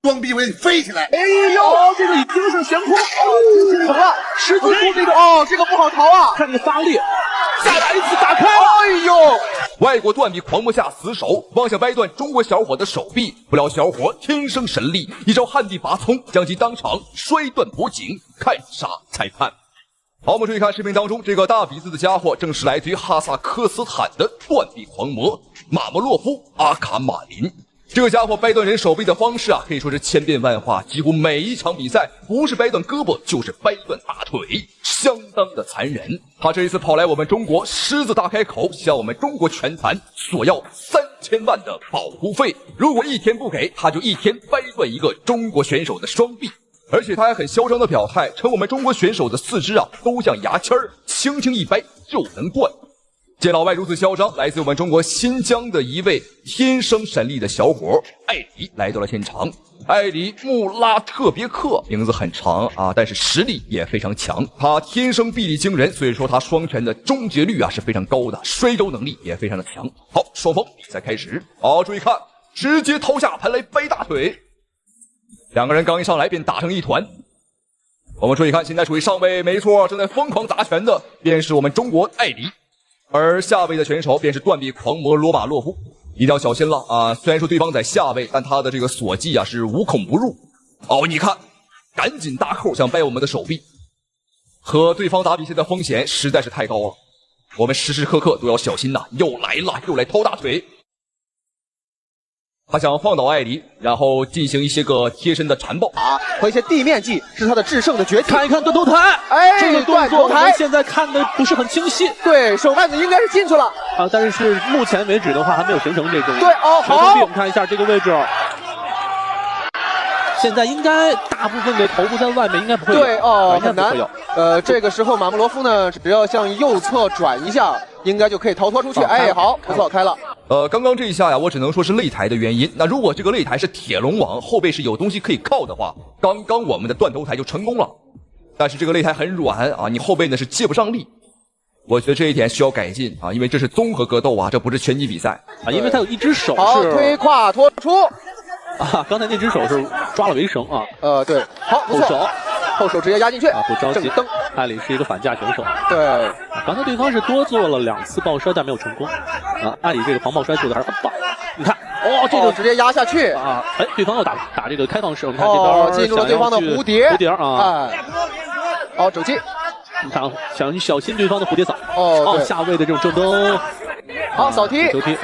双臂为你飞起来！哎呦，这个已经是悬空，成了十字步这个这个不好逃啊！看这个发力，再来一次打开，哎呦！外国断臂狂魔下死手，妄想掰断中国小伙的手臂，不料小伙天生神力，一招旱地拔葱，将其当场摔断脖颈，看杀裁判。好，我们注意看视频当中，这个大鼻子的家伙正是来自于哈萨克斯坦的断臂狂魔马莫洛夫阿卡马林。这个家伙掰断人手臂的方式可以说是千变万化，几乎每一场比赛不是掰断胳膊就是掰断大腿，相当的残忍。他这一次跑来我们中国，狮子大开口，向我们中国拳坛索要3000万的保护费，如果1天不给，他就1天掰断一个中国选手的双臂。而且他还很嚣张的表态，称我们中国选手的四肢都像牙签儿，轻轻一掰就能断。见老外如此嚣张，来自我们中国新疆的一位天生神力的小伙艾里来到了现场。艾里穆拉特别克，名字很长但是实力也非常强。他天生臂力惊人，所以说他双拳的终结率是非常高的，摔跤能力也非常的强。好，双方比赛开始。好，注意看，直接掏下盘来掰大腿。两个人刚一上来便打成一团。我们注意看，现在处于上位，没错，正在疯狂砸拳的便是我们中国艾里。而下位的选手便是断臂狂魔罗马洛夫，一定要小心了虽然说对方在下位，但他的这个锁技是无孔不入。你看，赶紧搭扣想掰我们的手臂，和对方打比赛的风险实在是太高了，我们时时刻刻都要小心呐！又来了，又来掏大腿。他想放倒艾里，然后进行一些个贴身的缠抱和一些地面技是他的制胜的绝技。看一看断头台，这个动作我们现在看的不是很清晰。对，手腕子应该是进去了但是目前为止的话还没有形成这种。对好，我们看一下这个位置，现在应该大部分的头部在外面，应该不会有。对很难。这个时候马莫罗夫呢，只要向右侧转一下，应该就可以逃脱出去。好，不错，开了。刚刚这一下我只能说是擂台的原因。那如果这个擂台是铁笼网，后背是有东西可以靠的话，刚刚我们的断头台就成功了。但是这个擂台很软你后背呢是借不上力。我觉得这一点需要改进因为这是综合格斗这不是拳击比赛因为他有一只手是好推胯拖出刚才那只手是抓了围绳对，好，不错，后手直接压进去不着急。蹬，艾里是一个反架选手。对，刚才对方是多做了2次抱摔，但没有成功艾里这个防抱摔做的还是很棒。你看这个直接压下去对方要打这个开放式，我们看这边进入了对方的蝴蝶好，肘击，你看想小心对方的蝴蝶扫下位的这种正蹬，好，扫踢球踢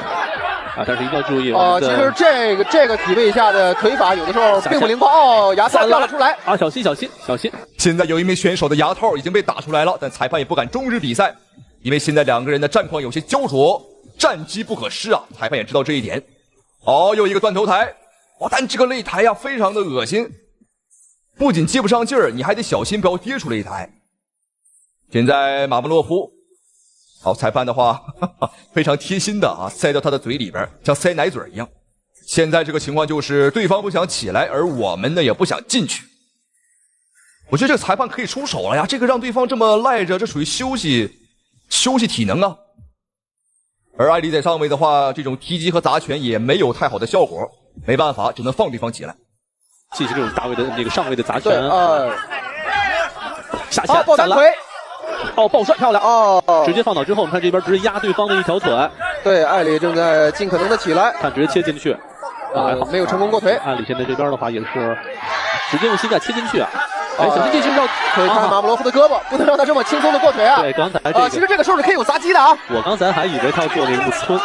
但是一定要注意其实这个体位下的腿法有的时候并不灵光牙套掉了出来小心小心小心。现在有一名选手的牙套已经被打出来了，但裁判也不敢终止比赛，因为现在两个人的战况有些焦灼，战机不可失裁判也知道这一点。又一个断头台但这个擂台非常的恶心，不仅接不上劲儿，你还得小心不要跌出擂台。现在马莫洛夫裁判的话非常贴心的塞到他的嘴里边，像塞奶嘴一样。现在这个情况就是对方不想起来，而我们呢也不想进去。我觉得这个裁判可以出手了呀，这个让对方这么赖着，这属于休息体能而艾里在上位的话，这种踢击和砸拳也没有太好的效果，没办法，只能放对方起来。进行这种大位的那个上位的砸拳，下拳抱大腿。抱摔漂亮直接放倒之后，我们看这边直接压对方的一条腿。对，艾里正在尽可能的起来，看直接切进去，没有成功过腿。艾里现在这边的话也是直接用膝盖切进去小心这是要可以看马莫罗夫的胳膊，不能让他这么轻松的过腿对，刚才其实这个时候是可以有砸击的我刚才还以为他要做那个木村，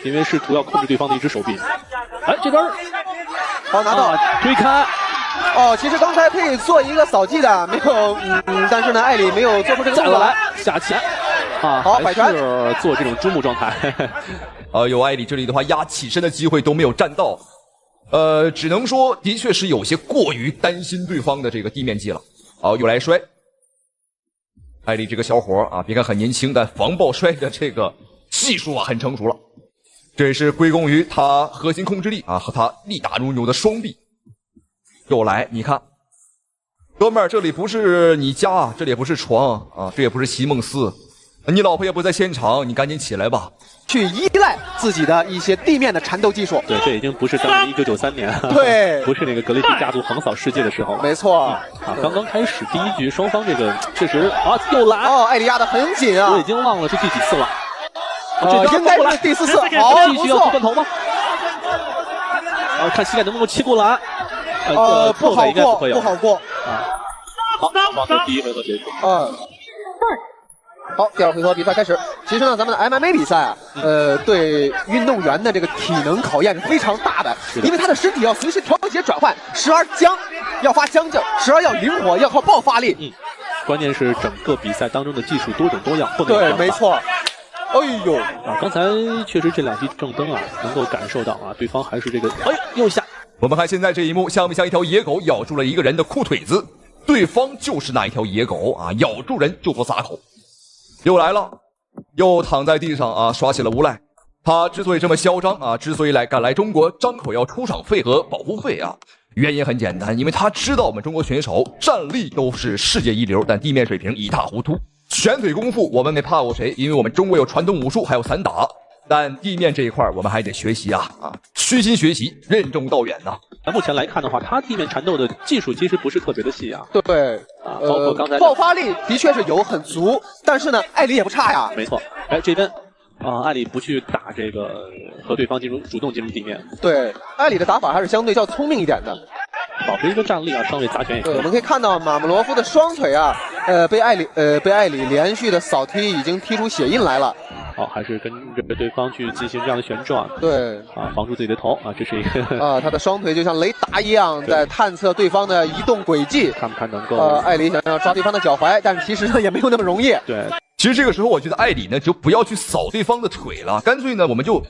因为试图要控制对方的一只手臂。这边好拿到推开。其实刚才可以做一个扫击的，没有，但是呢，艾里没有做出这个动作来，下潜好摆拳，是做这种珠穆状态。有艾里这里的话，压起身的机会都没有占到，只能说的确是有些过于担心对方的这个地面技了。又来摔，艾里这个小伙别看很年轻，但防抱摔的这个技术很成熟了，这也是归功于他核心控制力和他力大如牛的双臂。又来，你看，哥们儿，这里不是你家，这里也不是床这也不是席梦思，你老婆也不在现场，你赶紧起来吧。去依赖自己的一些地面的缠斗技术。对，这已经不是当年1993年，对，不是那个格雷迪家族横扫世界的时候。没错。啊，刚刚开始第一局，双方这个确实啊，又来哦，艾里压得很紧啊！我已经忘了是第几次了。应该是第4次。好，继续要出断头吗？看膝盖能不能切过来。不好过，不好过。啊，好，双方第1回合结束。好，第2回合比赛开始。其实呢，咱们的 MMA 比赛啊，对运动员的这个体能考验是非常大的，因为他的身体要随时调节转换，时而僵，要发僵劲，时而要灵活，要靠爆发力。关键是整个比赛当中的技术多种多样，不能对，没错。哎呦啊！刚才确实这2击正蹬啊，能够感受到啊，对方还是这个右下。我们看现在这一幕，像不像一条野狗咬住了一个人的裤腿子？对方就是那一条野狗啊，咬住人就做撒口。又来了，又躺在地上啊，耍起了无赖。他之所以这么嚣张啊，之所以敢来中国张口要出场费和保护费啊，原因很简单，因为他知道我们中国选手战力都是世界一流，但地面水平一塌糊涂。拳腿功夫我们没怕过谁，因为我们中国有传统武术，还有散打。但地面这一块我们还得学习啊，虚心学习，任重道远呐。目前来看的话，他地面缠斗的技术其实不是特别的细啊。对，包括刚才爆发力的确是有很足，但是呢，艾里也不差呀。没错，这边艾里不去打这个和对方主动进入地面。对，艾里的打法还是相对较聪明一点的。保持一个站立啊，稍微砸拳也可以。我们可以看到马穆罗夫的双腿啊，被艾里连续的扫踢已经踢出血印来了。好，还是跟着对方去进行这样的旋转。对啊，防住自己的头啊，这是一个啊，他的双腿就像雷达一样在探测对方的移动轨迹，看不看能够艾里想要抓对方的脚踝，但是其实呢也没有那么容易。对，其实这个时候我觉得艾里呢就不要去扫对方的腿了，干脆呢我们就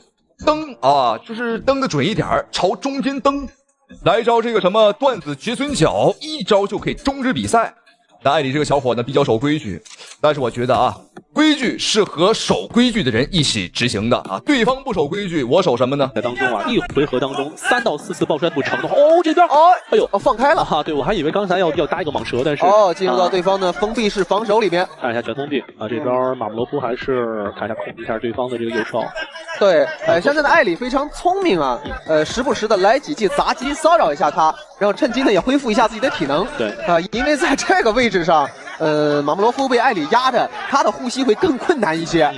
蹬啊，就是蹬得准一点，朝中间蹬。来一招这个什么断子绝孙脚，一招就可以终止比赛。但艾里这个小伙呢比较守规矩，但是我觉得啊，规矩是和守规矩的人一起执行的啊。对方不守规矩，我守什么呢？在当中啊，一回合当中3到4次抱摔不成的话，这边哎呦放开了哈，对我还以为刚才要搭一个蟒蛇，但是进入到对方的封闭式防守里面。看一下全封闭啊，这边马穆罗夫还是看一下控制一下对方的这个右手。对，现在的艾里非常聪明啊，时不时的来几记砸击骚扰一下他，然后趁机呢也恢复一下自己的体能。对因为在这个位置上，马穆罗夫被艾里压着，他的呼吸会更困难一些。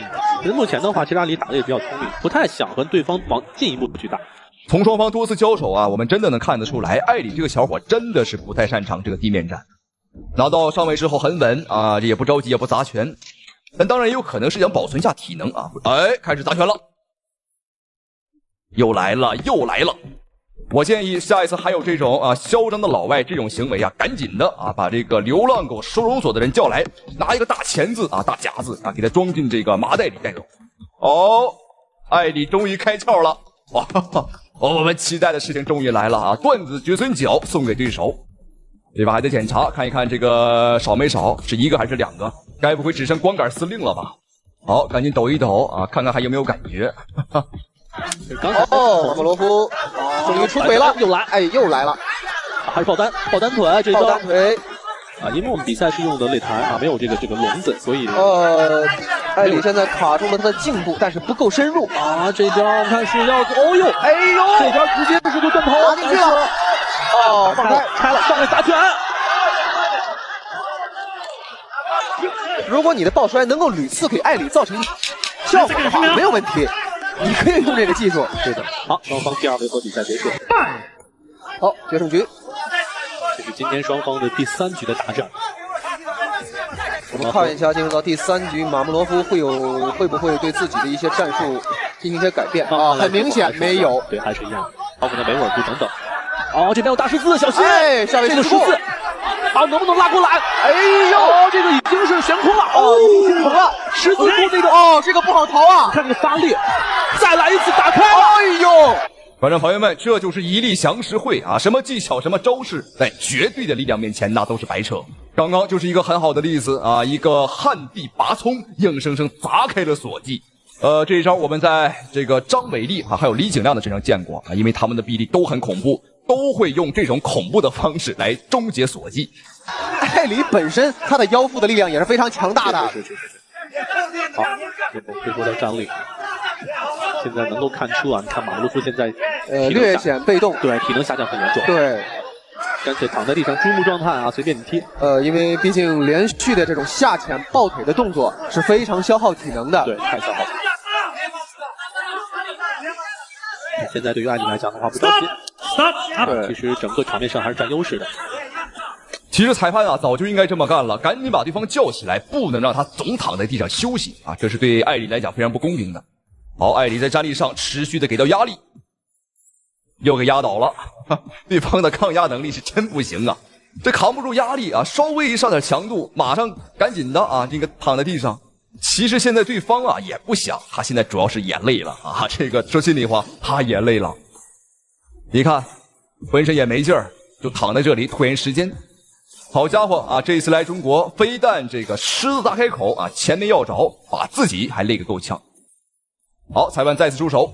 目前的话，其实艾里打的也比较聪明，不太想和对方往进一步去打。从双方多次交手啊，我们真的能看得出来，艾里这个小伙真的是不太擅长这个地面战。拿到上位之后很稳啊，也不着急，也不砸拳，但当然也有可能是想保存一下体能啊。开始砸拳了，又来了。我建议下一次还有这种嚣张的老外这种行为啊，赶紧的把这个流浪狗收容所的人叫来，拿一个大钳子大夹子给他装进这个麻袋里带走。艾里终于开窍了，我们期待的事情终于来了啊！断子绝孙脚送给对手，这把还得检查看一看这个少没少，是1个还是2个？该不会只剩光杆司令了吧？好，赶紧抖一抖看看还有没有感觉。马穆罗夫终于出腿了，又来了，还是抱单腿，这抱单腿因为我们比赛是用的擂台没有这个笼子，所以艾里现在卡住了他的颈部，但是不够深入这边我看是要这边直接就断头打进去了，放开拆了，上来打拳。如果你的抱摔能够屡次给艾里造成效果的话，没有问题。你可以用这个技术，对的。好，双方第2回合比赛结束。好，决胜局，这是今天双方的第3局的大战。我们看一下，进入到第3局，马穆罗夫会不会对自己的一些战术进行一些改变很明显没有，对，还是一样，包括维吾尔步等等。这边有大十字，小心！下位这个十字，能不能拉过来？这个已经是悬空了，已经成了十字步这个这个不好逃啊！看这个发力，再来一次打开，观众朋友们，这就是一力降十会什么技巧什么招式，在绝对的力量面前那都是白扯。刚刚就是一个很好的例子一个旱地拔葱，硬生生砸开了锁技。这一招我们在这个张伟丽还有李景亮的身上见过因为他们的臂力都很恐怖，都会用这种恐怖的方式来终结锁技。艾里本身他的腰腹的力量也是非常强大的。好，回归到站立。现在能够看出啊，你看马布洛夫现在略显被动，对，体能下降很严重，对，干脆躺在地上注目状态啊，随便你踢。因为毕竟连续的这种下潜抱腿的动作是非常消耗体能的，对，太消耗。现在对于艾丽来讲的话不着急，对，其实整个场面上还是占优势的。其实裁判啊早就应该这么干了，赶紧把对方叫起来，不能让他总躺在地上休息啊，这是对艾丽来讲非常不公平的。好，艾丽在站立上持续的给到压力，又给压倒了，对方的抗压能力是真不行啊，这扛不住压力啊，稍微一上点强度，马上赶紧的啊，这个躺在地上。其实现在对方啊也不想，他现在主要是也累了啊，这个说心里话，他也累了。你看，浑身也没劲儿，就躺在这里拖延时间。好家伙啊！这一次来中国，非但这个狮子大开口啊，钱没要着，把自己还累个够呛。好，裁判再次出手。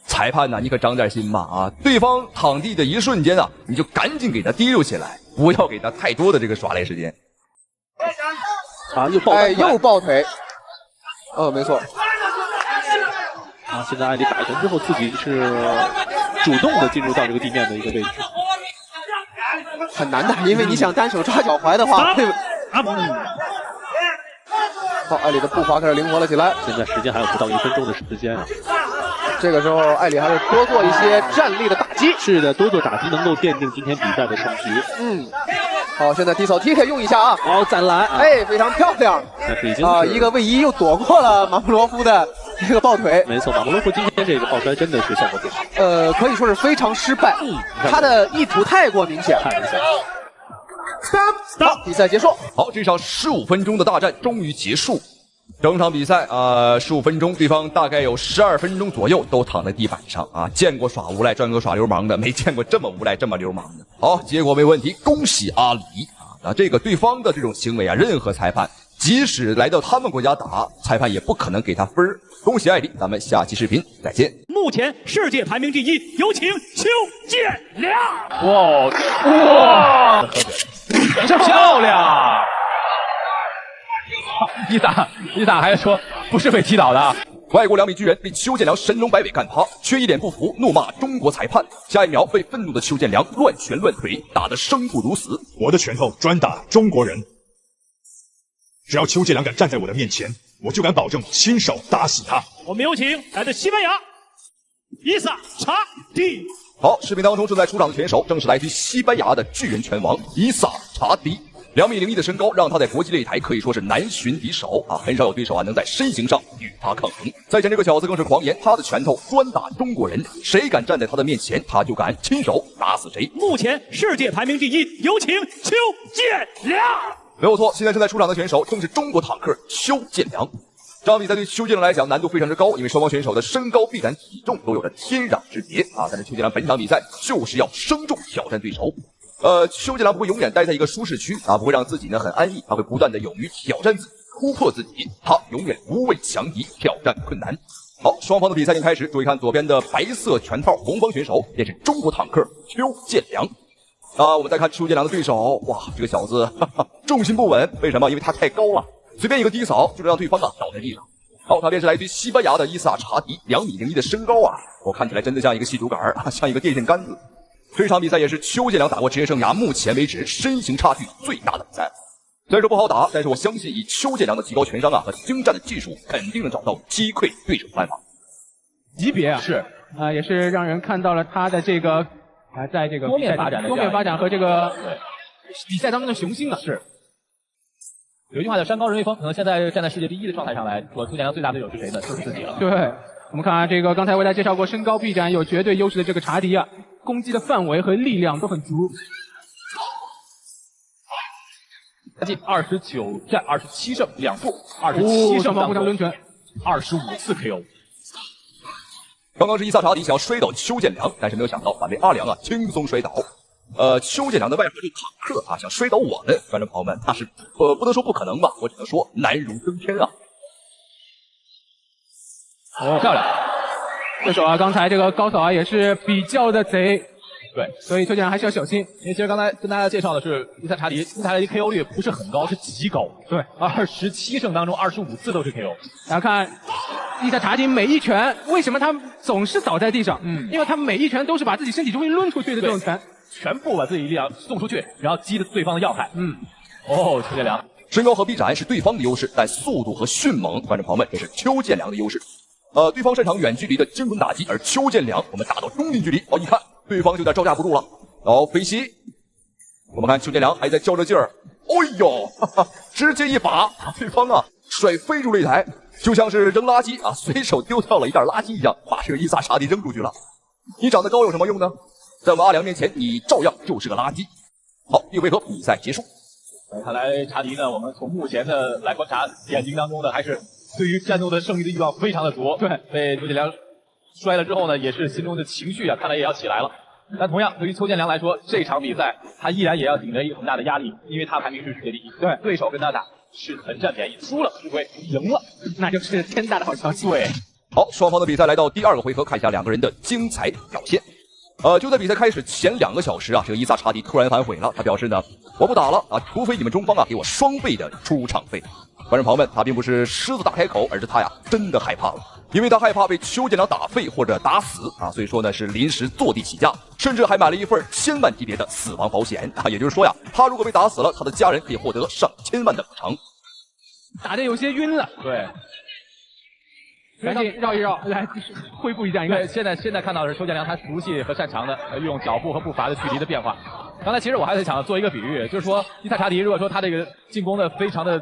裁判呐，你可长点心吧啊！对方躺地的一瞬间啊，你就赶紧给他提溜起来，不要给他太多的这个耍赖时间。啊，又抱腿，又抱腿。没错。啊，现在艾丽打拳之后，自己是主动的进入到这个地面的一个位置。很难的，因为你想单手抓脚踝的话，好，艾丽的步伐开始灵活了起来。现在时间还有不到1分钟的时间啊。这个时候，艾丽还是多做一些站立的打击。是的，多做打击能够奠定今天比赛的胜局。好，现在低扫踢可以用一下啊。好，再来。哎，非常漂亮。但是已经一个位移又躲过了马布罗夫的这个抱腿。没错，马布罗夫今天这个抱摔真的是效果不好。可以说是非常失败。他的意图太过明显。好，比赛结束。好，这场15分钟的大战终于结束。整场比赛15分钟，对方大概有12分钟左右都躺在地板上啊。见过耍无赖专哥耍流氓的，没见过这么无赖这么流氓的。好，结果没问题，恭喜阿里啊！这个对方的这种行为啊，任何裁判即使来到他们国家打，裁判也不可能给他分儿。恭喜艾丽，咱们下期视频再见。目前世界排名第1，有请邱建良。哇，这漂亮！伊萨还说不是被踢倒的。外国2米巨人被邱建良神龙摆尾干趴，却一脸不服，怒骂中国裁判。下一秒被愤怒的邱建良乱拳乱腿，打得生不如死。我的拳头专打中国人，只要邱建良敢站在我的面前，我就敢保证亲手打死他。我们有请来自西班牙伊萨查迪。好，视频当中正在出场的选手正是来自西班牙的巨人拳王伊萨查迪。2米01的身高让他在国际擂台可以说是难寻敌手啊，很少有对手能在身形上与他抗衡。再见这个小子更是狂言，他的拳头专打中国人，谁敢站在他的面前，他就敢亲手打死谁。目前世界排名第1，有请邱建良。没有错，现在正在出场的选手正是中国坦克邱建良。这场比赛对邱建良来讲难度非常之高，因为双方选手的身高、臂展、体重都有着天壤之别啊。但是邱建良本场比赛就是要生重挑战对手。邱建良不会永远待在一个舒适区啊，不会让自己呢很安逸，他会不断的勇于挑战自己，突破自己，他永远不畏强敌，挑战困难。好，双方的比赛已经开始，注意看左边的白色拳套红方选手便是中国坦克邱建良。我们再看邱建良的对手，哇，这个小子重心不稳，为什么？因为他太高了，随便一个低扫就能让对方倒在地上。好，他便是来自于西班牙的伊萨查迪，2米01的身高啊，我看起来真的像一个细竹竿啊，像一个电线杆子。这场比赛也是邱建良打过职业生涯目前为止身形差距最大的比赛。虽然说不好打，但是我相信以邱建良的极高拳商啊和精湛的技术，肯定能找到击溃对手的办法。级别啊，是也是让人看到了他的这个在这个多面发展和这个比赛当中的雄心啊。是。有一句话叫山高人为峰，可能现在站在世界第1的状态上来说，邱建良最大对手是谁呢？就是自己了。对，我们看啊，这个刚才为大家介绍过身高臂展有绝对优势的这个查迪啊，攻击的范围和力量都很足。近29战27胜2负，27胜互相抡拳，25次 KO。刚刚是伊萨查迪想要摔倒邱建良，但是没有想到把这阿良啊轻松摔倒。邱建良的外号是坦克啊，想摔倒我们观众朋友们，那是不能说不可能吧，我只能说难如登天啊。漂亮！对手啊，刚才这个高扫啊也是比较的贼，对，所以邱建良还是要小心。因为其实刚才跟大家介绍的是伊萨查迪 KO 率不是很高，是极高。对， 27胜当中25次都是 KO。大家看伊萨查迪每一拳，为什么他总是倒在地上？因为他每一拳都是把自己身体中心抡出去的这种拳，全部把自己力量送出去，然后击的对方的要害。哦，邱建良。身高和臂展是对方的优势，但速度和迅猛，观众朋友们，这是邱建良的优势。对方擅长远距离的精准打击，而邱建良我们打到中近距离，一看对方就有点招架不住了。飞膝，我们看邱建良还在较着劲儿，哎呦，哈哈，直接一把把对方甩飞出擂台，就像是扔垃圾随手丢掉了一袋垃圾一样，把这个伊萨查迪扔出去了。你长得高有什么用呢？在我们阿良面前，你照样就是个垃圾。好，第一回合比赛结束。看来查迪呢，我们从目前的来观察，眼睛当中呢，还是对于战斗的胜利的欲望非常的足。对，被邱建良摔了之后呢，也是心中的情绪看来也要起来了。但同样，对于邱建良来说，这场比赛他依然也要顶着一个很大的压力，因为他排名是世界第一。对，对手跟他打是很占便宜，输了吃亏，赢了那就是天大的好消息。对，好，双方的比赛来到第2个回合，看一下两个人的精彩表现。就在比赛开始前2个小时这个伊萨查迪突然反悔了，他表示呢，我不打了除非你们中方给我双倍的出场费。观众朋友们，他并不是狮子大开口，而是他真的害怕了，因为他害怕被邱建良打废或者打死所以说呢是临时坐地起价，甚至还买了一份1000万级别的死亡保险也就是说他如果被打死了，他的家人可以获得上千万的补偿。打得有些晕了，对。赶紧绕一绕，来恢复一下。对，现在看到的是邱建良他熟悉和擅长的用脚步和步伐的距离的变化。刚才其实我还是想做一个比喻，就是说伊萨查迪如果说他这个进攻的非常的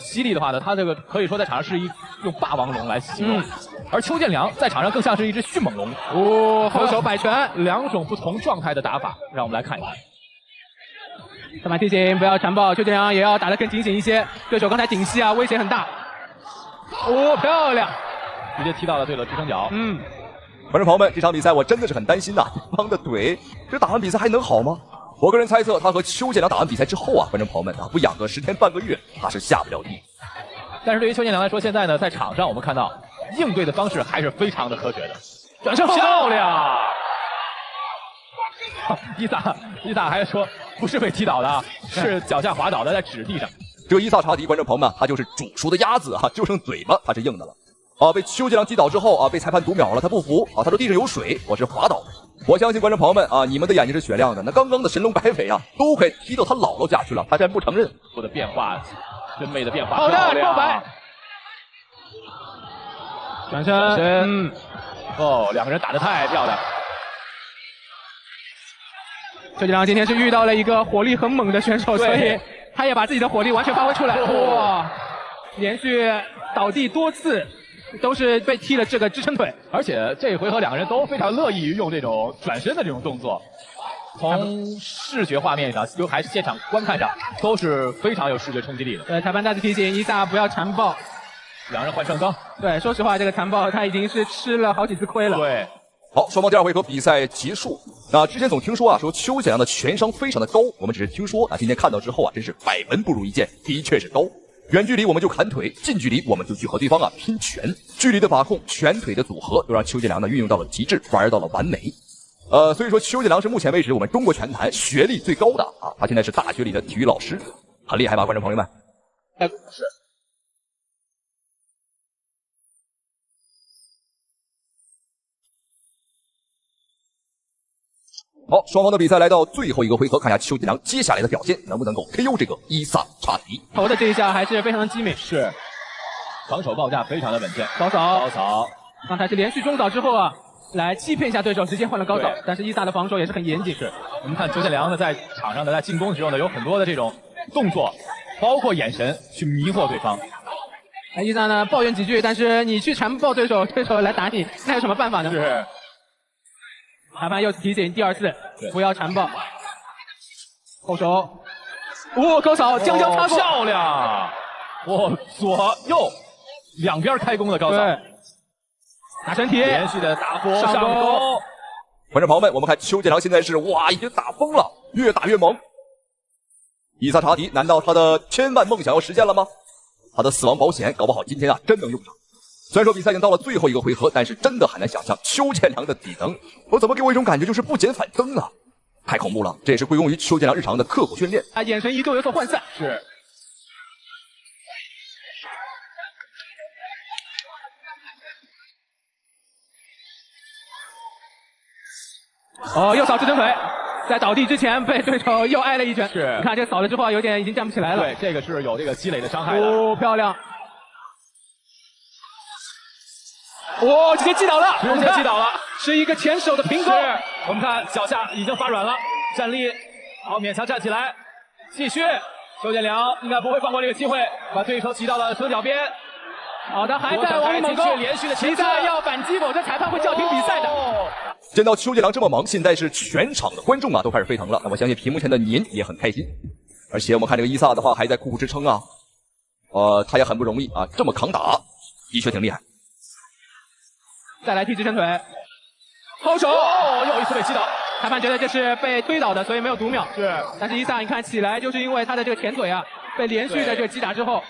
犀利的话呢，他这个可以说在场上是用霸王龙来形容，而邱建良在场上更像是一只迅猛龙。后手摆拳，两种不同状态的打法，让我们来看一看。上面提醒不要缠抱，邱建良也要打得更警醒一些，对手刚才顶膝威胁很大。漂亮！直接踢到了对手支撑脚。观众朋友们，这场比赛我真的是很担心对方的腿，这打完比赛还能好吗？我个人猜测，他和邱建良打完比赛之后观众朋友们不养个10天半个月，他是下不了地。但是对于邱建良来说，现在呢，在场上我们看到应对的方式还是非常的科学的。转身漂亮！伊萨还说不是被踢倒的，是脚下滑倒的，在纸地上。这个伊萨查迪，观众朋友们，他就是煮熟的鸭子就剩嘴巴他是硬的了。被邱建良击倒之后被裁判读秒了，他不服他说地上有水，我是滑倒的。我相信观众朋友们你们的眼睛是雪亮的，那刚刚的神龙摆尾都快踢到他姥姥家去了，他竟然不承认。做的变化，真美的变化，好的，告白，转身，两个人打得太漂亮。邱建良今天是遇到了一个火力很猛的选手，所以他也把自己的火力完全发挥出来。哇，连续倒地多次，都是被踢了这个支撑腿。而且这一回合两个人都非常乐意于用这种转身的这种动作，从视觉画面上，还是现场观看上，都是非常有视觉冲击力的。裁判再次提醒伊萨不要缠抱。两人换上钢。对，说实话，这个缠抱他已经是吃了好几次亏了。对。好，双方第2回合比赛结束。之前总听说说邱建良的拳商非常的高，我们只是听说今天看到之后真是百闻不如一见，的确是高。远距离我们就砍腿，近距离我们就去和对方拼拳，距离的把控，拳腿的组合都让邱建良运用到了极致，玩到了完美。所以说邱建良是目前为止我们中国拳坛学历最高的他现在是大学里的体育老师，很厉害吧，观众朋友们？是。好，双方的比赛来到最后一个回合，看一下邱建良接下来的表现能不能够 KO 这个伊萨查迪。头的这一下还是非常机敏，是防守报价非常的稳健。高扫，刚才是连续中扫之后来欺骗一下对手，直接换了高扫。但是伊萨的防守也是很严谨。是我们看邱建良呢，在场上的在进攻的时候呢，有很多的这种动作，包括眼神去迷惑对方。伊萨呢抱怨几句，但是你去缠抱对手，对手来打你，那有什么办法呢？是。裁判又提醒第2次，不要缠抱。后手，高扫，将插过，漂亮！左右两边开弓的高扫，打身体，连续的打波上勾。观众朋友们，我们看邱建良现在是已经打疯了，越打越猛。伊萨查迪，难道他的1000万梦想要实现了吗？他的死亡保险搞不好今天真能用上。虽然说比赛已经到了最后一个回合，但是真的很难想象邱建良的体能，我怎么给我一种感觉就是不减反增啊，太恐怖了！这也是归功于邱建良日常的刻苦训练。眼神一度有所涣散。是。哦，又扫至尊腿，在倒地之前被对手又挨了一拳。是，你看这扫了之后，有点已经站不起来了。对，这个是有这个积累的伤害的。哦，漂亮！哦，直接击倒了，直接击倒了，是一个前手的平勾。我们看脚下已经发软了，站立，好，勉强站起来，继续。邱建良应该不会放过这个机会，把对手挤到了车脚边。好的，还在往里猛攻，连续的比赛要反击，否则裁判会叫停比赛的。见到邱建良这么猛，现在是全场的观众啊都开始沸腾了。那我相信屏幕前的您也很开心。而且我们看这个伊萨的话还在苦苦支撑啊，他也很不容易啊，这么抗打，的确挺厉害。再来踢直身腿，后手，又一次被击倒。裁判觉得这是被推倒的，所以没有读秒。是，但是伊萨你看起来就是因为他的这个前腿啊，被连续的这个击打之后，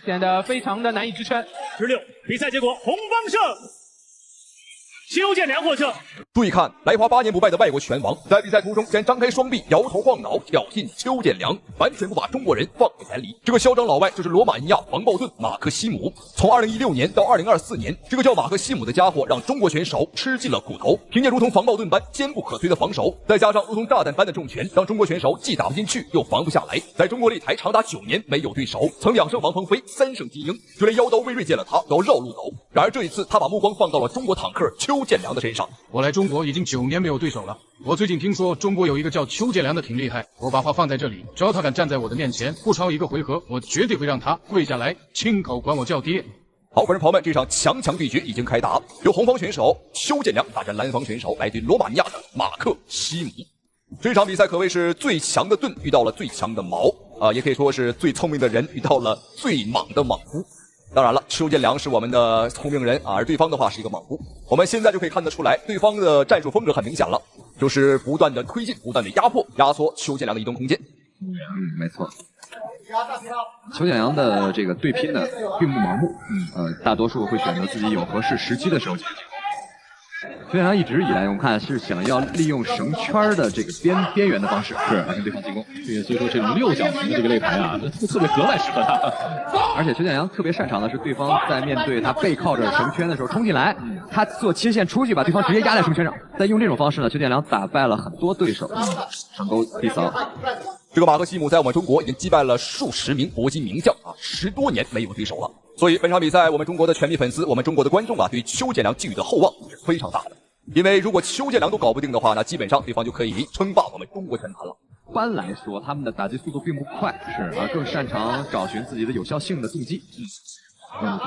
显得非常的难以支撑。16，比赛结果红方胜，邱建良获胜。注意看，来华8年不败的外国拳王，在比赛途中先张开双臂，摇头晃脑，挑衅邱建良，完全不把中国人放在眼里。这个嚣张老外就是罗马尼亚防暴盾马克西姆。从2016年到2024年，这个叫马克西姆的家伙让中国选手吃尽了苦头。凭借如同防暴盾般坚不可摧的防守，再加上如同炸弹般的重拳，让中国选手既打不进去又防不下来。在中国擂台长达9年没有对手，曾2胜王鹏飞，3胜金鹰，就连妖刀魏睿见了他都要绕路走。然而这一次，他把目光放到了中国坦克邱建良的身上。我来中国已经9年没有对手了。我最近听说中国有一个叫邱建良的挺厉害，我把话放在这里，只要他敢站在我的面前，不超1个回合，我绝对会让他跪下来，亲口管我叫爹。好，观众朋友们，这场强对决已经开打，由红方选手邱建良大战蓝方选手来自罗马尼亚的马克西姆。这场比赛可谓是最强的盾遇到了最强的矛也可以说是最聪明的人遇到了最莽的莽夫。当然了，邱建良是我们的聪明人而对方的话是一个莽夫。我们现在就可以看得出来，对方的战术风格很明显了，就是不断的推进，不断的压迫，压缩邱建良的移动空间。没错。邱建良的这个对拼呢，并不盲目，大多数会选择自己有合适时机的时候进行。邱建良一直以来，我们看是想要利用绳圈的这个边缘的方式，是来跟对方进攻。对，所以说这种6角形的这个擂台啊，特别格外适合他。而且邱建良特别擅长的是，对方在面对他背靠着绳圈的时候冲进来，他做切线出去，把对方直接压在绳圈上。再用这种方式呢，邱建良打败了很多对手。上钩第扫。这个马克西姆在我们中国已经击败了数十名搏击名将10多年没有对手了。所以本场比赛，我们中国的全体粉丝，我们中国的观众对于邱建良寄予的厚望是非常大的。因为如果邱建良都搞不定的话，那基本上对方就可以称霸我们中国拳坛了。一般来说，他们的打击速度并不快，更擅长找寻自己的有效性的动机。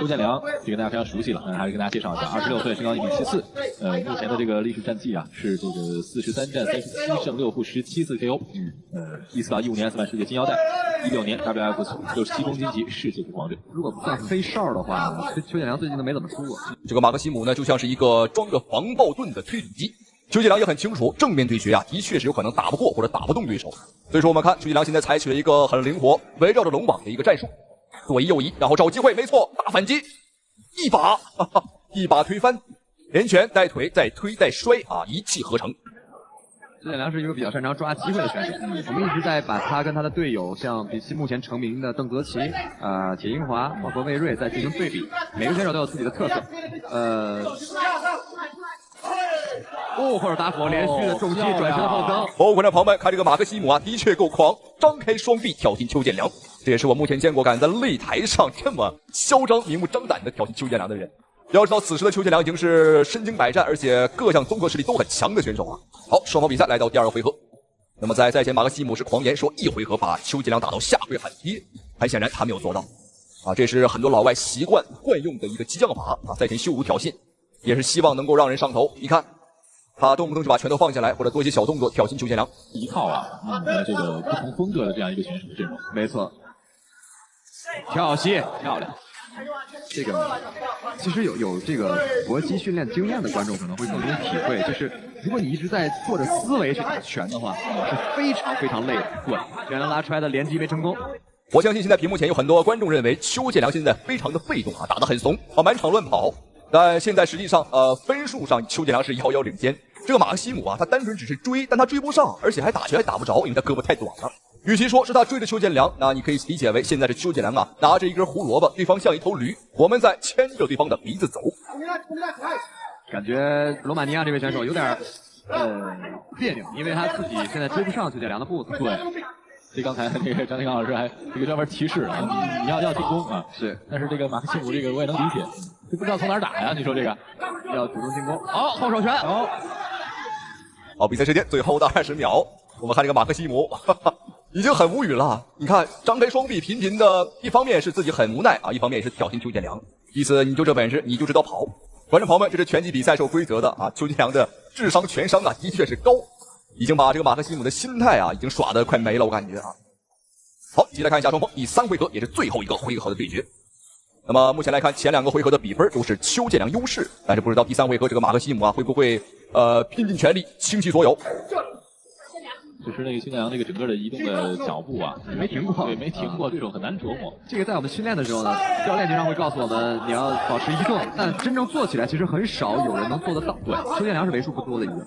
邱建良这个大家非常熟悉了，还是跟大家介绍一下，26岁，身高1米74，目前的这个历史战绩是这个43战37胜6负17次 KO，14到15年斯曼世界金腰带，16年 WF 67公斤级世界王者。如果不算飞哨的话，邱建良最近都没怎么输过。这个马克西姆呢，就像是一个装着防爆盾的推土机。邱建良也很清楚，正面对决的确是有可能打不过或者打不动对手。所以说我们看邱建良现在采取了一个很灵活，围绕着龙网的一个战术。左移右移，然后找机会，没错，大反击，一把推翻，连拳带腿再推再摔一气呵成。邱建良是一个比较擅长抓机会的选手，我们一直在把他跟他的队友，像比目前成名的邓泽奇、铁英华，包括魏睿在进行对比，每个选手都有自己的特色，或者打火连续的重击转身的后蹬。观众朋友们，看这个马克西姆的确够狂，张开双臂挑衅邱建良，这也是我目前见过敢在擂台上这么嚣张、明目张胆的挑衅邱建良的人。要知道，此时的邱建良已经是身经百战，而且各项综合实力都很强的选手好，双方比赛来到第2个回合。那么在赛前，马克西姆是狂言说1回合把邱建良打到下跪喊爹，很显然他没有做到这是很多老外习惯惯用的一个激将法赛前羞辱挑衅，也是希望能够让人上头。你看。他动不动就把拳头放下来，或者做一些小动作挑衅邱建良，一套这个不同风格的这样一个选手阵容，没错。跳膝漂亮。这个其实有这个搏击训练经验的观众可能会更容易体会，就是如果你一直在做着思维去打拳的话，是非常累的。对，邱建良拉出来的连击没成功。我相信现在屏幕前有很多观众认为邱建良现在非常的被动打得很怂满场乱跑。但现在实际上分数上邱建良是遥遥领先。这个马克西姆他单纯只是追，但他追不上，而且还打拳还打不着，因为他胳膊太短了。与其说是他追着邱建良，那你可以理解为现在是邱建良拿着一根胡萝卜，对方像一头驴，我们在牵着对方的鼻子走。感觉罗马尼亚这位选手有点别扭，因为他自己现在追不上邱建良的步子。对。这刚才这个张天刚老师还这个专门提示啊，你要进攻啊，是，但是这个马克西姆这个我也能理解，就不知道从哪儿打呀？你说这个要主动进攻，好，后手拳，好，比赛时间最后的20秒，我们看这个马克西姆，已经很无语了。你看，张开双臂，频频的，一方面是自己很无奈啊，一方面也是挑衅邱建良，意思你就这本事，你就知道跑。观众朋友们，这是拳击比赛是有规则的啊，邱建良的智商拳商啊，的确是高。已经把这个马克西姆的心态啊，已经耍得快没了，我感觉啊。好，接着看一下双方第3回合，也是最后一个回合的对决。那么目前来看，前2个回合的比分都是邱建良优势，但是不知道第3回合这个马克西姆啊会不会拼尽全力倾其所有。就是那个邱建良这个整个的移动的脚步啊，没停过，对，没停过，对手很难琢磨。这个在我们训练的时候呢，教练经常会告诉我们你要保持移动，但真正做起来其实很少有人能做得到。对，邱建良是为数不多的一个。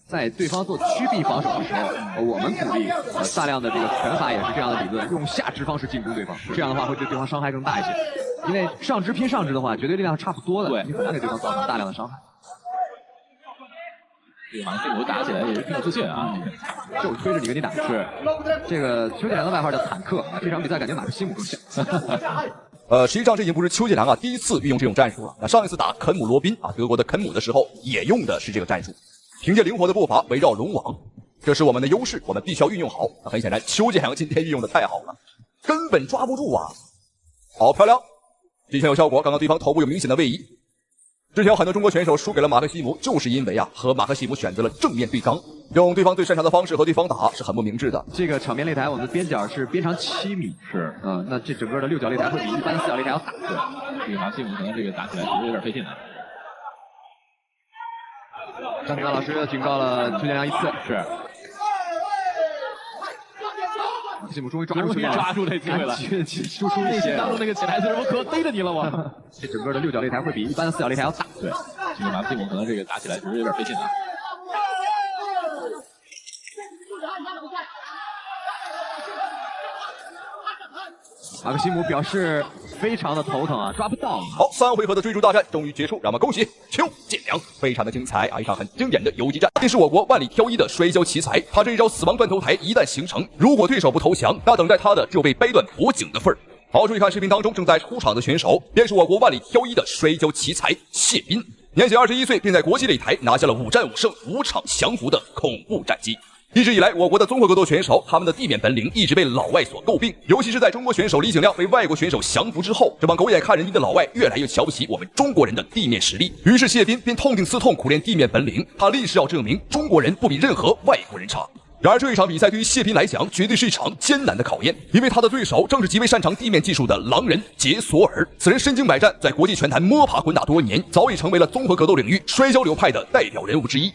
在对方做趋避防守的时候，我们鼓励大量的这个拳法也是这样的理论，用下肢方式进攻对方，这样的话会对对方伤害更大一些。因为上肢拼上肢的话，绝对力量是差不多的，你很难给对方造成大量的伤害。这个马克西姆打起来也是挺有自信啊，就推着你跟你打。是，这个邱建良的外号叫坦克，这场比赛感觉马克西姆更像。实际上这已经不是邱建良啊第一次运用这种战术了。那上一次打肯姆罗宾啊，德国的肯姆的时候也用的是这个战术。凭借灵活的步伐围绕龙网，这是我们的优势，我们必须要运用好。很显然，邱建良今天运用的太好了，根本抓不住啊！好漂亮，击拳有效果。刚刚对方头部有明显的位移。之前有很多中国选手输给了马克西姆，就是因为啊和马克西姆选择了正面对刚，用对方最擅长的方式和对方打是很不明智的。这个场面擂台，我们的边角是边长7米，是那这整个的6角擂台会比一般4角擂台要大。对，这个马克西姆可能这个打起来是有点费劲的。张天刚老师警告了邱建良1次，是。马克西姆终于抓住这机会了，输出内心当中那个潜台词，我可逮着你了我。这整个的6角擂台会比一般的4角擂台要大。对，这个马克西姆可能这个打起来是有点费劲啊。马克西姆表示非常的头疼啊，抓不到。好，3回合的追逐大战终于结束，让我们恭喜邱建良，非常的精彩啊，一场很经典的游击战。这是我国万里挑一的摔跤奇才，他这一招死亡断头台一旦形成，如果对手不投降，那等待他的只有被掰断脖颈的份儿。好，注意看视频当中正在出场的选手，便是我国万里挑一的摔跤奇才谢斌，年仅21岁，便在国际擂台拿下了5战5胜5场降服的恐怖战绩。一直以来，我国的综合格斗选手，他们的地面本领一直被老外所诟病，尤其是在中国选手李景亮被外国选手降服之后，这帮狗眼看人低的老外越来越瞧不起我们中国人的地面实力。于是谢斌便痛定思痛，苦练地面本领，他立誓要证明中国人不比任何外国人差。然而这一场比赛对于谢斌来讲，绝对是一场艰难的考验，因为他的对手正是极为擅长地面技术的狼人杰索尔。此人身经百战，在国际拳坛摸爬滚打多年，早已成为了综合格斗领域摔跤流派的代表人物之一。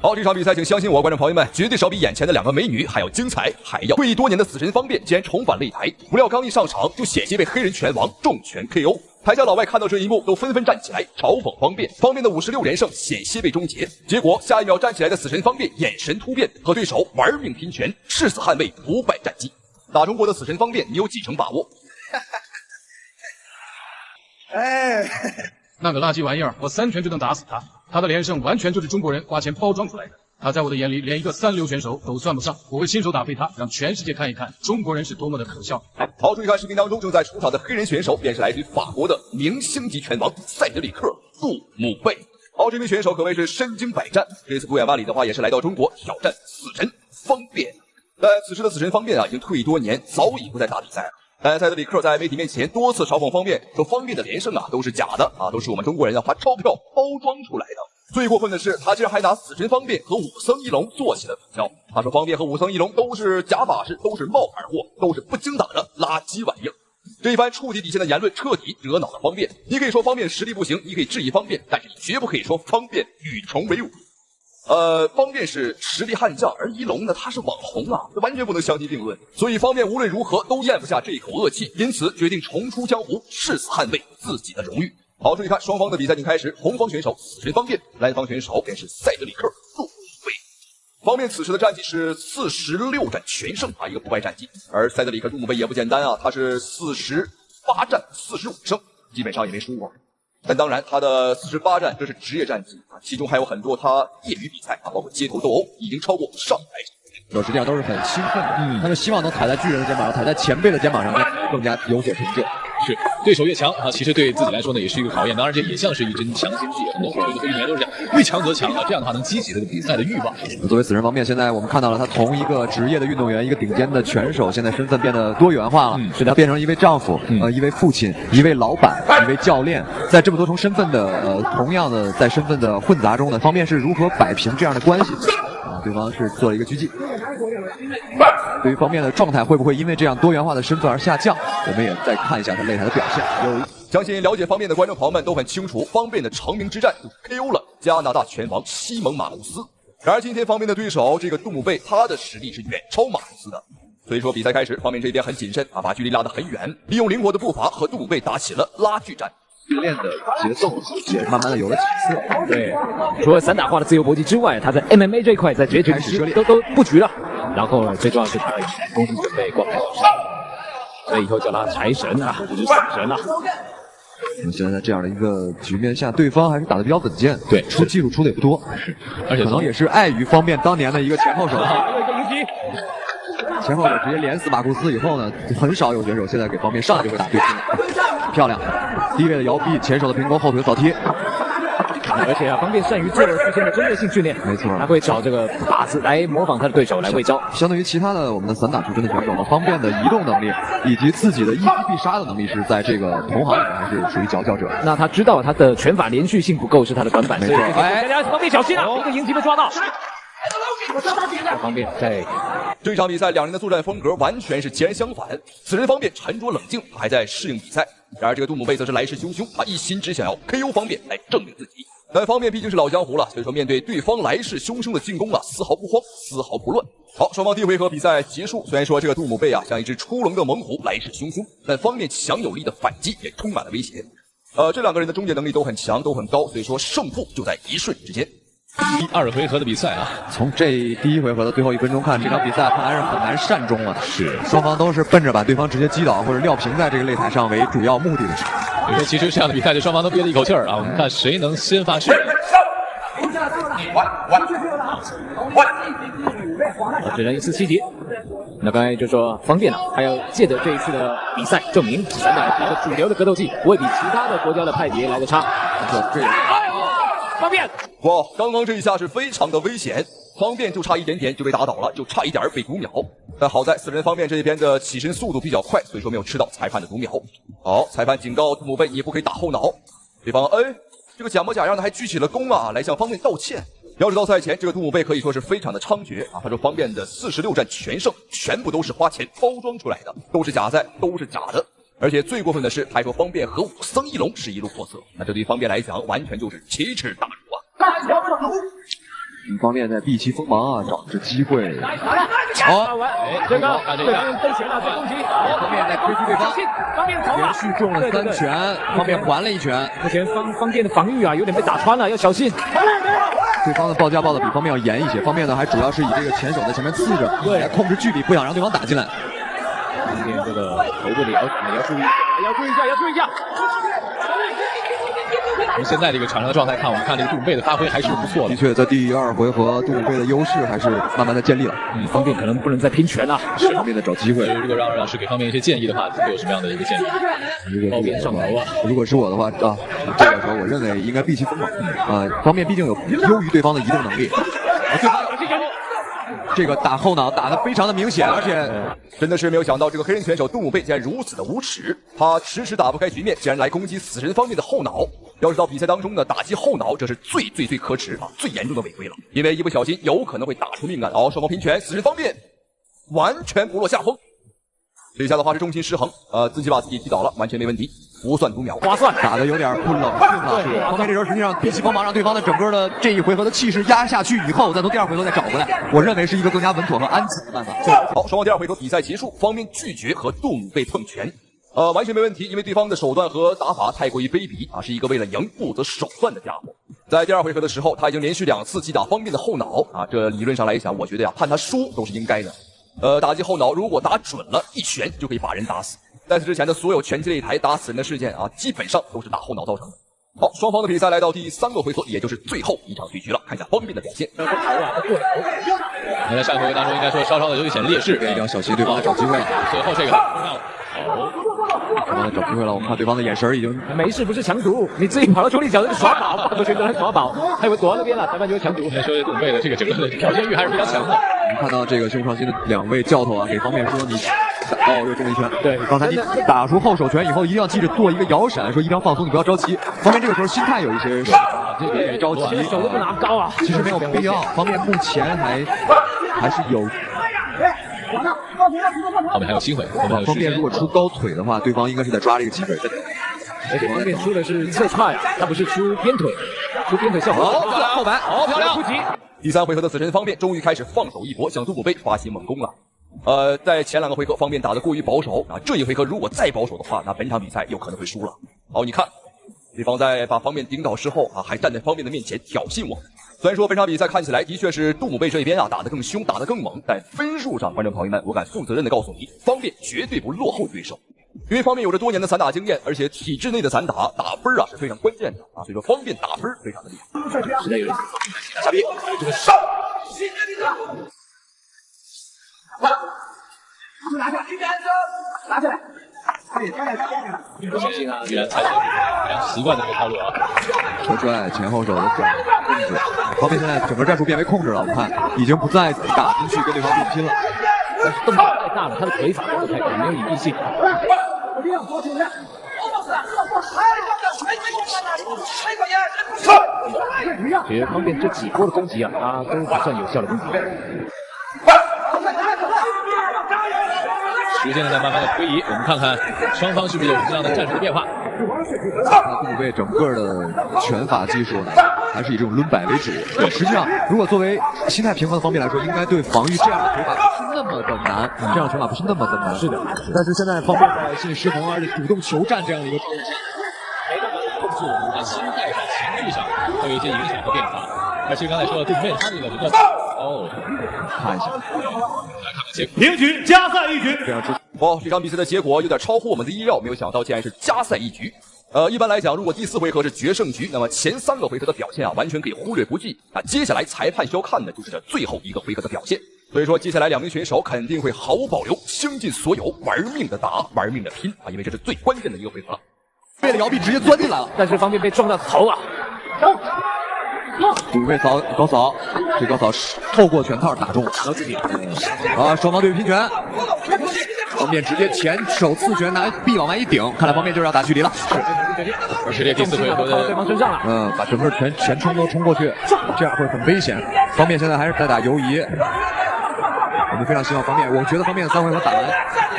好，这场比赛请相信我，观众朋友们，绝对少比眼前的2个美女还要精彩，还要退役多年的死神方便竟然重返擂台，不料刚一上场就险些被黑人拳王重拳 KO。台下老外看到这一幕都纷纷站起来嘲讽方便，方便的56连胜险些被终结。结果下一秒站起来的死神方便眼神突变，和对手玩命拼拳，誓死捍卫不败战绩。打中国的死神方便，你有几成把握？哎，那个垃圾玩意儿，我3拳就能打死他。他的连胜完全就是中国人花钱包装出来的。他在我的眼里连一个3流选手都算不上，我会亲手打飞他，让全世界看一看中国人是多么的可笑。好，注意看视频当中正在出场的黑人选手，便是来自于法国的明星级拳王塞德里克·杜姆贝。好，这名选手可谓是身经百战，这次不远万里的话，也是来到中国挑战死神方便。但此时的死神方便啊，已经退役多年，早已不再打比赛了。但塞德里克在媒体面前多次嘲讽方便，说方便的连胜啊都是假的啊，都是我们中国人花钞票包装出来的。最过分的是，他竟然还拿死神方便和武僧一龙做起了比较。他说方便和武僧一龙都是假把式，都是冒牌货，都是不经打的垃圾玩意儿。这一番触及底线的言论彻底惹恼了方便。你可以说方便实力不行，你可以质疑方便，但是你绝不可以说方便与虫为伍。方便是实力悍将，而一龙呢，他是网红啊，这完全不能相提并论。所以方便无论如何都咽不下这一口恶气，因此决定重出江湖，誓死捍卫自己的荣誉。好，注意看双方的比赛已经开始，红方选手死神方便，蓝方选手便是塞德里克·杜姆贝。方便此时的战绩是46战全胜啊，一个不败战绩。而塞德里克·杜姆贝也不简单啊，他是48战45胜，基本上也没输过。但当然，他的48战这是职业战绩啊，其中还有很多他业余比赛啊，包括街头斗殴，已经超过上百场。实际上都是很兴奋的，他们希望能踩在巨人的肩膀上，踩在前辈的肩膀上，更加有所成就。是，对手越强啊，其实对自己来说呢，也是一个考验。当然，这也像是一针强心剂。很多火球的运动员都是这样，越强则强啊，这样的话能激起这个比赛的欲望。作为死神方面，现在我们看到了他从一个职业的运动员，一个顶尖的拳手，现在身份变得多元化了。是的，变成一位丈夫，一位父亲，一位老板，一位教练。在这么多重身份的同样的在身份的混杂中呢，方面是如何摆平这样的关系？对方是做了一个狙击。对于方面的状态会不会因为这样多元化的身份而下降？我们也再看一下他擂台的表现。相信了解方面的观众朋友们都很清楚，方面的成名之战就 KO 了加拿大拳王西蒙马库斯。然而今天方面的对手这个杜姆贝，他的实力是远超马库斯的。所以说比赛开始，方面这边很谨慎啊，把距离拉得很远，利用灵活的步伐和杜姆贝打起了拉锯战。训练的节奏也慢慢的有了起色。对，除了散打化的自由搏击之外，他在 MMA 这一块在绝对都布局了。然后最重要是他的攻击准备挂牌好上，所以以后叫他财神啊，不是死神啊。现在在这样的一个局面下，对方还是打得比较稳健，对，出技术出的也不多，而且可能也是碍于方面当年的一个前后手。前后手直接连死马库斯以后呢，很少有选手现在给方面上来就会打对拼，漂亮，低位的摇臂，前手的平勾，后腿的扫踢。而且方面善于做事先的针对性训练，没错，他会找这个靶子来模仿他的对手来喂招。相对于其他的我们的散打出身的选手呢，方便的移动能力以及自己的一击必杀的能力是在这个同行里面还是属于佼佼者。那他知道他的拳法连续性不够是他的短板，没错。大家方便小心啊，一个迎击被抓到。方面在这场比赛，两人的作战风格完全是截然相反。此人方面沉着冷静，还在适应比赛；然而这个杜姆贝则是来势汹汹，他一心只想要 KO 方面来证明自己。但方面毕竟是老江湖了，所以说面对对方来势汹汹的进攻啊，丝毫不慌，丝毫不乱。好，双方第一回合比赛结束。虽然说这个杜姆贝啊像一只出笼的猛虎，来势汹汹，但方面强有力的反击也充满了威胁。这两个人的终结能力都很强，都很高，所以说胜负就在一瞬之间。第二回合的比赛啊，从这第一回合的最后1分钟看，这场比赛看来是很难善终了。是，双方都是奔着把对方直接击倒或者撂平在这个擂台上为主要目的的。因为其实这样的比赛，这双方都憋了一口气儿啊。我们看谁能先发制人。只能一次7级。那刚才就说方便了，还要借着这一次的比赛证明散打一个主流的格斗技不会比其他的国家的派别来的差。这也方便哇，刚刚这一下是非常的危险，方便就差一点点就被打倒了，就差一点被读秒。但好在死人方面这一边的起身速度比较快，所以说没有吃到裁判的读秒。好，裁判警告杜姆贝，你不可以打后脑。对方这个假模假样的还举起了弓啊，来向方便道歉。要知道赛前这个杜姆贝可以说是非常的猖獗啊，他说方便的46战全胜，全部都是花钱包装出来的，都是假赛，都是假的。而且最过分的是，还说方便和武僧一龙是一路货色，那这对于方便来讲，完全就是奇耻大辱啊！方便在避其锋芒啊，找着机会。好，这个对方被拳了，攻击，方便在推击对方，方便连续中了3拳，方便还了1拳。目前方便的防御啊，有点被打穿了，要小心。对方的报价报的比方便要严一些，方便呢还主要是以这个前手在前面刺着，来控制距离，不想让对方打进来。今天这个头部的也要注意，要注意一下。从现在这个场上的状态看，我们看这个杜姆贝的发挥还是不错的。的确，在第2回合，杜姆贝的优势还是慢慢的建立了。方便可能不能再拼拳了，方便的找机会。如果让老师给方便一些建议的话，会有什么样的一个建议？如果上头啊，如果是我的话啊，这个时候我认为应该避其锋芒。方便毕竟有优于对方的移动能力。对方这个打后脑打得非常的明显，而且真的是没有想到这个黑人拳手杜姆贝竟然如此的无耻，他迟迟打不开局面，竟然来攻击死神方面的后脑。要知道比赛当中呢，打击后脑这是最可耻啊，最严重的违规了，因为一不小心有可能会打出命案。双方拼拳，死神方面完全不落下风。这下的话是重心失衡，自己把自己击倒了，完全没问题，不算读秒，划算，打得有点不冷静了。方便这时候实际上避其锋芒，让对方的整个的这一回合的气势压下去以后，再从第2回合再找回来，我认为是一个更加稳妥和安全的办法。好，双方第2回合比赛结束，方便拒绝和杜姆贝碰拳。完全没问题，因为对方的手段和打法太过于卑鄙啊，是一个为了赢不择手段的家伙。在第2回合的时候，他已经连续2次击打方便的后脑啊，这理论上来讲，我觉得判他输都是应该的。打击后脑如果打准了，一拳就可以把人打死。在此之前的所有拳击擂台打死人的事件啊，基本上都是打后脑造成的。好，双方的比赛来到第3个回合，也就是最后一场对局了。看一下方便的表现。那在上一回合当中，应该说稍稍的有一点劣势，一定要小心对方来找机会了。最后这个对方在找机会了，我们看对方的眼神已经没事，不是强毒，你自己跑到处理角度耍宝，放过去都来耍宝，他以为躲到那边了，裁判就是强毒。那说董贝的这个整个的表现欲还是非常强的。我们看到这个胸创新的2位教头啊，给方便说你。又中了一拳。对，刚才你打出后手拳以后，一定要记着做一个摇闪，说一定要放松，你不要着急。方便这个时候心态有一些有点着急，手都不拿高啊。其实没有必要，方便目前还是有。后面还有机会，方便如果出高腿的话，对方应该是在抓这个机会。而且方便出的是侧踹啊，他不是出边腿，出边腿效果好，后板，好漂亮。不急。第3回合的死神方便终于开始放手一搏，向杜姆贝发起猛攻了。在前2个回合方面打得过于保守啊，这一回合如果再保守的话，那本场比赛有可能会输了。好，你看，对方在把方面顶倒之后啊，还站在方面的面前挑衅我。虽然说本场比赛看起来的确是杜姆贝这边啊打得更凶，打得更猛，但分数上，观众朋友们，我敢负责任的告诉你，方面绝对不落后对手。因为方面有着多年的散打经验，而且体制内的散打打分啊是非常关键的啊，所以说方便打分非常的厉害。是的，有人下逼，这个上。拿下，拿下来！不相信啊，居然采取非常习惯的一个套路啊，车拽前后手的转控制。方便现在整个战术变为控制了，我看已经不再打进去跟对方对拼了。但是动作太大了，他的腿法动作太大，没有隐蔽性。其实方便这几波的攻击啊，他都不算有效的攻击。时间在慢慢的推移，我们看看双方是不是有这样的战术的变化。那杜姆贝整个的拳法技术呢，还是以这种抡摆为主。对，实际上如果作为心态平衡的方面来说，应该对防御这样的腿法不是那么的难，这样的拳法不是那么的难。是的，但是现在方面在心理失衡，而且主动求战这样的一个状态，没办法控制我们的心态上、情绪上会有一些影响和变化。而且刚才说的杜姆贝他这个看一下，平局，加赛一局。哇，这场比赛的结果有点超乎我们的意料，没有想到竟然是加赛一局。一般来讲，如果第4回合是决胜局，那么前3个回合的表现啊，完全可以忽略不计。那接下来裁判需要看的就是这最后1个回合的表现。所以说，接下来2名选手肯定会毫无保留，倾尽所有，玩命的打，玩命的拼啊！因为这是最关键的一个回合了。为了摇臂直接钻进来了，但是方便被撞到头啊！杜姆贝高扫，这高扫透过拳套打中，然后自己双方对拼拳，方便直接前手刺拳拿臂往外一顶，看来方便就是要打距离了。而且这第4回合的对方身上了，把整个前冲都冲过去，这样会很危险。方便现在还是在打游移，我们非常希望方便，我觉得方便3回合打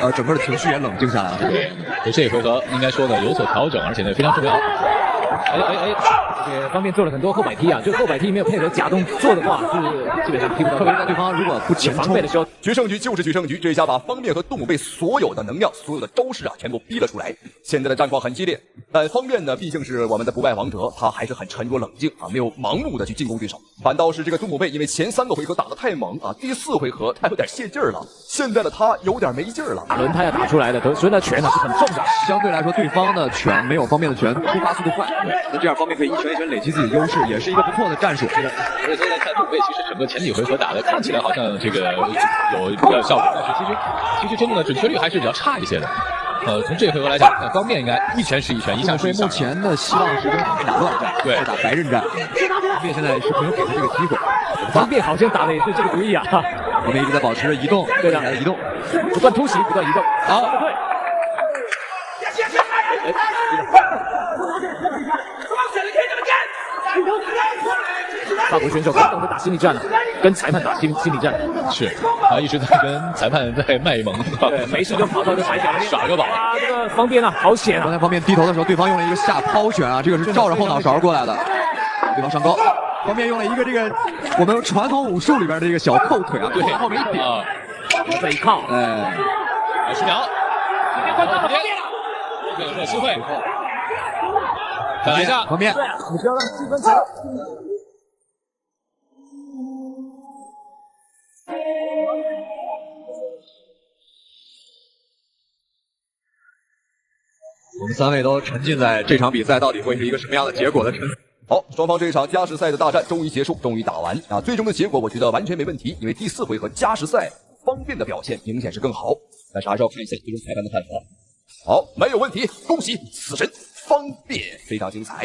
完，整个的情绪也冷静下来了。对，这一回合应该说呢有所调整，而且呢非常重要。这个方面做了很多后摆踢啊，就后摆踢没有配合假动作的话，是基本上踢不到。特别是对方如果不前防备的时候，决胜局就是决胜局，这一下把方便和杜姆贝所有的能量、所有的招式啊，全部逼了出来。现在的战况很激烈，但方便呢，毕竟是我们的不败王者，他还是很沉着冷静啊，没有盲目的去进攻对手。反倒是这个杜姆贝，因为前3个回合打得太猛啊，第4回合他有点泄劲儿了，现在的他有点没劲儿了。轮他要打出来的，所以那拳呢是很重的。相对来说，对方的拳没有方便的拳出发速度快，那这样方面可以一拳一拳累积自己的优势，也是一个不错的战术。而且现在看杜姆贝，其实整个前几回合打的看起来好像这个有比较效果，但是其实真正的准确率还是比较差一些的。从这回合来讲，看方面应该一拳是一拳，一下是一下。目前的希望是跟打乱战，对，打白刃战。方便现在是没有给他这个机会。方便好像打的也是这个主意啊。方便一直在保持着移动，对的，移动，不断突袭，不断移动。好，对。法国选手很懂得打心理战了，跟裁判打心理战。是，他一直在跟裁判在卖萌，对，没事就跑到这踩脚耍个宝啊！这个方便啊，好险啊！刚才方便低头的时候，对方用了一个下抛拳啊，这个是照着后脑勺过来的，对方上高。方便用了一个这个我们传统武术里边的这个小扣腿啊，对，后面一顶，这一靠，哎，20秒，方便了，这个有没有机会？再来一下，方便，你不要让气氛起来。我们3位都沉浸在这场比赛到底会是一个什么样的结果的沉思。好，双方这一场加时赛的大战终于结束，终于打完啊！最终的结果我觉得完全没问题，因为第4回合加时赛方便的表现明显是更好。但是还是要看一下最终裁判的判罚。好，没有问题，恭喜死神方便，非常精彩。